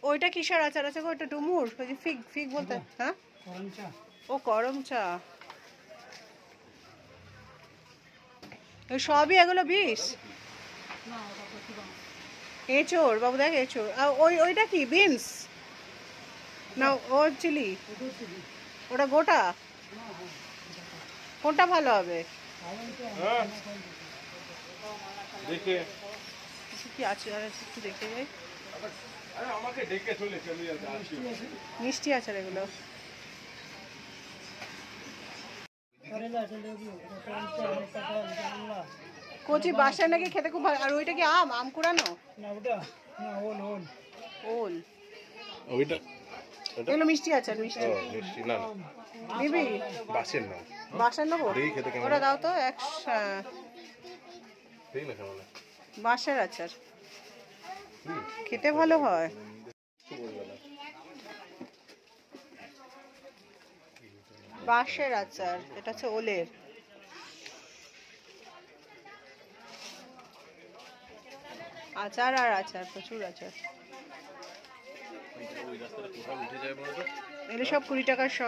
ওইটা কিসের আচার আছে গো? ওইটা ডুমুর, ওই যে ফিগ ফিগ বলতে, হ্যাঁ ও করম চা। সবই এগুলো বিষ। এঁচোড় বাবু, দেখ এঁচোড়। ওইটা কি বিনস না ও চিলি? ওটা গোটা? কোনটা ভালো হবে? কি আছে আর একটু দেখে যাই। মিষ্টি আচার এগুলো। কচি বাসায় নাকি খেতে খুব ভালো। আর ওইটা কি আম আম কুড়ানো? ওল। ওইটা এগুলো মিষ্টি আচার। মিষ্টি না নিবি? বাসের না, বাসার নেবো? ওটা দাও তো এক। বাঁশের আচার খেতে ভালো হয়। বাঁশের আচার, এটা হচ্ছে ওলের আচার। আর আচার, প্রচুর আচার। এগুলো সব 20 টাকা শ।